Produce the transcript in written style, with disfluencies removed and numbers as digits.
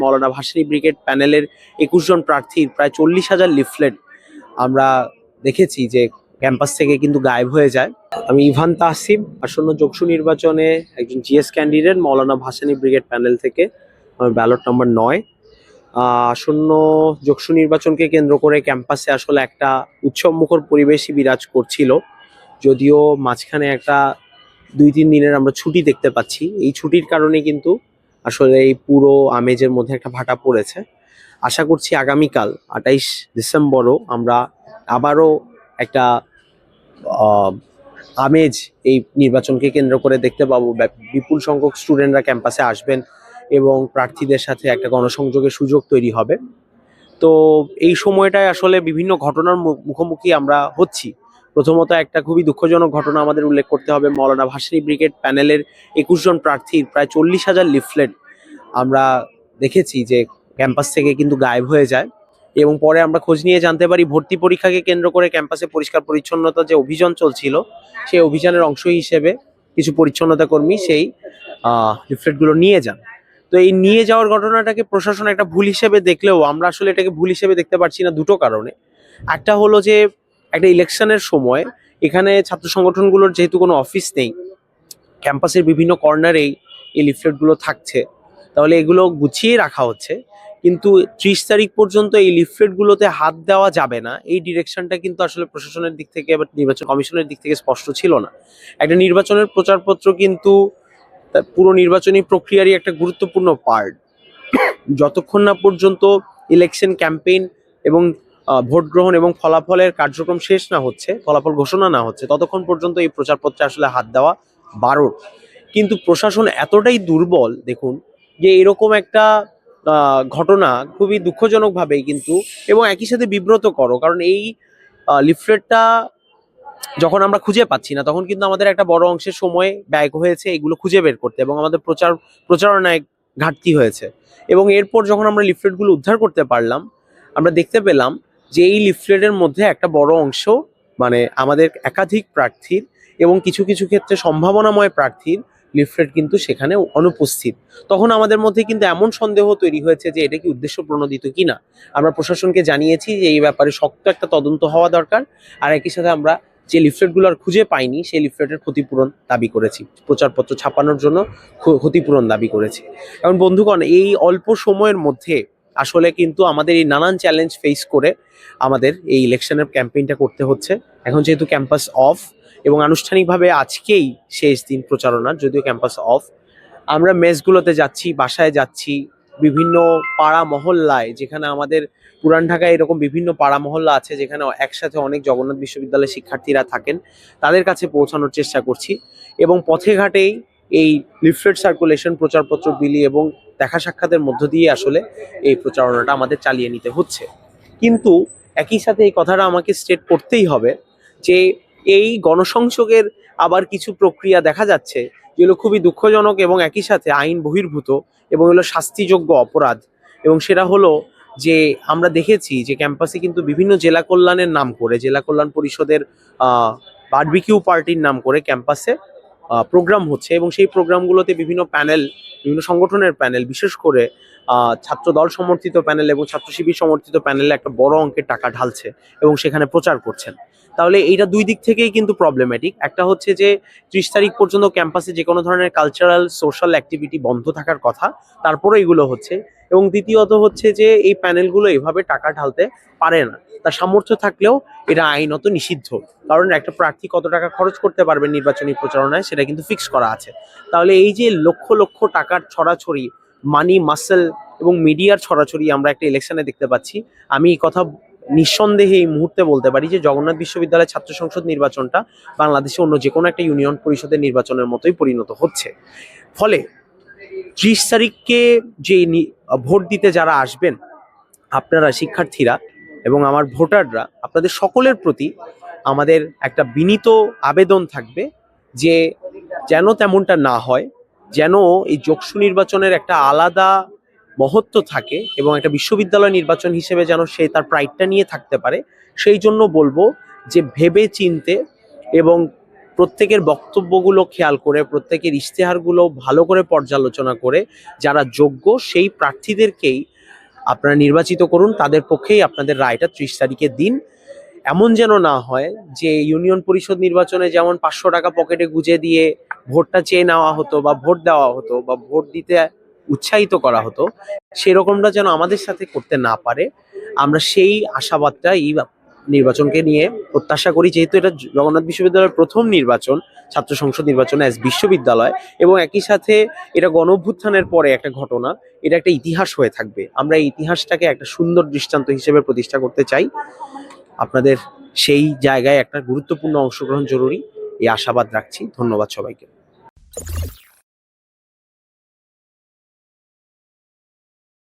মৌলানা Bhasani brigade প্যানেলের 21 জন প্রার্থীর প্রায় 40,000 লিফলেট আমরা দেখেছি যে ক্যাম্পাস থেকে কিন্তু গায়েব হয়ে যায়। আমি ইভান তাহসিব, আসন্ন যোগসু নির্বাচনে একজন জিএস ক্যান্ডিডেট মৌলানা ভাসানী ব্রিগেড প্যানেল থেকে। আমার ব্যালট নম্বর 9। আসন্ন যোগসু নির্বাচনকে কেন্দ্র করে ক্যাম্পাসে আসলে একটা উৎসবমুখর পরিবেশই বিরাজ করছিল, যদিও মাঝখানে একটা 2-3 দিনের আমরা ছুটি দেখতে পাচ্ছি। এই ছুটির কারণে কিন্তু আসলে এই পুরো আমেজের মধ্যে একটা ভাটা পড়েছে। আশা করছি আগামীকাল 28 ডিসেম্বরও আমরা আবারও একটা আমেজ এই নির্বাচনকে কেন্দ্র করে দেখতে পাবো। বিপুল সংখ্যক স্টুডেন্টরা ক্যাম্পাসে আসবেন এবং প্রার্থীদের সাথে একটা গণসংযোগের সুযোগ তৈরি হবে। তো এই সময়টায় আসলে বিভিন্ন ঘটনার মুখোমুখি আমরা হচ্ছি। প্রথমত একটা খুবই দুঃখজনক ঘটনা আমাদের উল্লেখ করতে হবে। মৌলানা ভাসানী ব্রিগেড প্যানেলের 21 জন প্রার্থীর প্রায় 40,000 লিফলেট আমরা দেখেছি যে ক্যাম্পাস থেকে কিন্তু গায়েব হয়ে যায়। এবং পরে আমরা খোঁজ নিয়ে জানতে পারি ভর্তি পরীক্ষাকে কেন্দ্র করে ক্যাম্পাসে পরিষ্কার পরিচ্ছন্নতা যে অভিযান চলছিল, সেই অভিযানের অংশ হিসেবে কিছু পরিচ্ছন্নতা কর্মী সেই লিফলেটগুলো নিয়ে যান। তো এই নিয়ে যাওয়ার ঘটনাটাকে প্রশাসন একটা ভুল হিসেবে দেখলেও আমরা আসলে এটাকে ভুল হিসেবে দেখতে পারছি না দুটো কারণে। একটা হলো যে একটা ইলেকশনের সময় এখানে ছাত্র সংগঠনগুলোর যেহেতু কোনো অফিস নেই, ক্যাম্পাসের বিভিন্ন কর্নারেই এই লিফলেটগুলো থাকছে, তাহলে এগুলো গুছিয়ে রাখা হচ্ছে। কিন্তু 30 তারিখ পর্যন্ত এই লিফলেটগুলোতে হাত দেওয়া যাবে না, এই ডিরেকশনটা কিন্তু আসলে প্রশাসনের দিক থেকে বা নির্বাচন কমিশনের দিক থেকে স্পষ্ট ছিল না। একটা নির্বাচনের প্রচারপত্র কিন্তু পুরো নির্বাচনী প্রক্রিয়ারই একটা গুরুত্বপূর্ণ পার্ট। যতক্ষণ না পর্যন্ত ইলেকশন ক্যাম্পেইন এবং ভোট গ্রহণ এবং ফলাফলের কার্যক্রম শেষ না হচ্ছে, ফলাফল ঘোষণা না হচ্ছে, ততক্ষণ পর্যন্ত এই প্রচারপত্রে আসলে হাত দেওয়া বারণ। কিন্তু প্রশাসন এতটাই দুর্বল দেখুন যে এরকম একটা ঘটনা খুবই দুঃখজনকভাবেই কিন্তু এবং একই সাথে বিব্রতকর, কারণ এই লিফলেটটা যখন আমরা খুঁজে পাচ্ছি না তখন কিন্তু আমাদের একটা বড় অংশের সময় ব্যয় হয়েছে এগুলো খুঁজে বের করতে, এবং আমাদের প্রচারণায় ঘাটতি হয়েছে। এবং এরপর যখন আমরা লিফলেটগুলো উদ্ধার করতে পারলাম, আমরা দেখতে পেলাম যে এই লিফলেটের মধ্যে একটা বড় অংশ মানে আমাদের একাধিক প্রার্থীর এবং কিছু কিছু ক্ষেত্রে সম্ভাবনাময় প্রার্থীর লিফলেট কিন্তু সেখানে অনুপস্থিত। তখন আমাদের মধ্যে কিন্তু এমন সন্দেহ তৈরি হয়েছে যে এটা কি উদ্দেশ্য প্রণোদিত কিনা। আমরা প্রশাসনকে জানিয়েছি যে এই ব্যাপারে শক্ত একটা তদন্ত হওয়া দরকার, আর একই সাথে আমরা যে লিফলেটগুলো আর খুঁজে পাইনি সেই লিফলেটের ক্ষতিপূরণ দাবি করেছি, প্রচারপত্র ছাপানোর জন্য ক্ষতিপূরণ দাবি করেছি। কারণ বন্ধুগণ, এই অল্প সময়ের মধ্যে আসলে কিন্তু আমাদের এই নানান চ্যালেঞ্জ ফেস করে আমাদের এই ইলেকশনের ক্যাম্পেইনটা করতে হচ্ছে। এখন যেহেতু ক্যাম্পাস অফ এবং আনুষ্ঠানিকভাবে আজকেই শেষ দিন প্রচারণার, যদিও ক্যাম্পাস অফ, আমরা মেসগুলোতে যাচ্ছি, বাসায় যাচ্ছি, বিভিন্ন পাড়া মহল্লায়, যেখানে আমাদের পুরান ঢাকায় এরকম বিভিন্ন পাড়া মহল্লা আছে যেখানে একসাথে অনেক জগন্নাথ বিশ্ববিদ্যালয়ের শিক্ষার্থীরা থাকেন, তাদের কাছে পৌঁছানোর চেষ্টা করছি। এবং পথে ঘাটেই এই লিফলেট সার্কুলেশন, প্রচারপত্র বিলি এবং দেখা সাক্ষাতের মধ্য দিয়ে আসলে এই প্রচারণাটা আমাদের চালিয়ে নিতে হচ্ছে। কিন্তু একই সাথে এই কথাটা আমাকে স্টেট করতেই হবে যে এই গণসংযোগের আবার কিছু প্রক্রিয়া দেখা যাচ্ছে যেগুলো খুবই দুঃখজনক এবং একই সাথে আইন বহির্ভূত এবং এগুলো শাস্তিযোগ্য অপরাধ। এবং সেটা হলো যে আমরা দেখেছি যে ক্যাম্পাসে কিন্তু বিভিন্ন জেলা কল্যাণের নাম করে, জেলা কল্যাণ পরিষদের বারবিকিউ পার্টির নাম করে ক্যাম্পাসে প্রোগ্রাম হচ্ছে, এবং সেই প্রোগ্রামগুলোতে বিভিন্ন প্যানেল, বিভিন্ন সংগঠনের প্যানেল, বিশেষ করে ছাত্র দল সমর্থিত প্যানেল এবং ছাত্র শিবির সমর্থিত প্যানেলে একটা বড় অঙ্কের টাকা ঢালছে এবং সেখানে প্রচার করছেন। তাহলে এইটা দুই দিক থেকেই কিন্তু প্রবলেম্যাটিক। একটা হচ্ছে যে 30 তারিখ পর্যন্ত ক্যাম্পাসে যে কোনো ধরনের কালচারাল সোশ্যাল অ্যাক্টিভিটি বন্ধ থাকার কথা, তারপরে এগুলো হচ্ছে। এবং দ্বিতীয়ত হচ্ছে যে এই প্যানেলগুলো এভাবে টাকা ঢালতে পারে না, তার সামর্থ্য থাকলেও এটা আইনত নিষিদ্ধ। কারণ একটা প্রার্থী কত টাকা খরচ করতে পারবে নির্বাচনী প্রচারণায় সেটা কিন্তু ফিক্স করা আছে। তাহলে এই যে লক্ষ লক্ষ টাকার ছড়াছড়ি, মানি মাসেল এবং মিডিয়ার ছড়াছড়ি আমরা একটা ইলেকশনে দেখতে পাচ্ছি, আমি এই কথা নিঃসন্দেহে এই মুহূর্তে বলতে পারি যে জগন্নাথ বিশ্ববিদ্যালয়ের ছাত্র সংসদ নির্বাচনটা বাংলাদেশে অন্য যে কোনো একটা ইউনিয়ন পরিষদের নির্বাচনের মতোই পরিণত হচ্ছে। ফলে 30 তারিখকে যে ভোট দিতে যারা আসবেন, আপনারা শিক্ষার্থীরা এবং আমার ভোটাররা, আপনাদের সকলের প্রতি আমাদের একটা বিনীত আবেদন থাকবে যে যেন তেমনটা না হয়, যেন এই যোগসু নির্বাচনের একটা আলাদা মহত্ব থাকে এবং একটা বিশ্ববিদ্যালয় নির্বাচন হিসেবে যেন সে তার প্রাইডটা নিয়ে থাকতে পারে। সেই জন্য বলবো যে ভেবে চিনতে এবং প্রত্যেকের বক্তব্যগুলো খেয়াল করে, প্রত্যেকের ইশতেহারগুলো ভালো করে পর্যালোচনা করে যারা যোগ্য সেই প্রার্থীদেরকেই আপনারা নির্বাচিত করুন, তাদের পক্ষেই আপনাদের রায়টা 30 তারিখে দিন। এমন যেন না হয় যে ইউনিয়ন পরিষদ নির্বাচনে যেমন 500 টাকা পকেটে গুজে দিয়ে ভোটটা চেয়ে নেওয়া হতো বা ভোট দেওয়া হতো বা ভোট দিতে উৎসাহিত করা হতো, সেরকমটা যেন আমাদের সাথে করতে না পারে। আমরা সেই আশাবাদটা এই নির্বাচনকে নিয়ে প্রত্যাশা করি, যেহেতু এটা জগন্নাথ বিশ্ববিদ্যালয়ের প্রথম নির্বাচন, ছাত্র সংসদ নির্বাচন অ্যাজ বিশ্ববিদ্যালয়, এবং একই সাথে এটা গণঅভ্যুত্থানের পরে একটা ঘটনা, এটা একটা ইতিহাস হয়ে থাকবে। আমরা এই ইতিহাসটাকে একটা সুন্দর দৃষ্টান্ত হিসেবে প্রতিষ্ঠা করতে চাই। আপনাদের সেই জায়গায় একটা গুরুত্বপূর্ণ অংশগ্রহণ জরুরি, এই আশাবাদ রাখছি। ধন্যবাদ সবাইকে।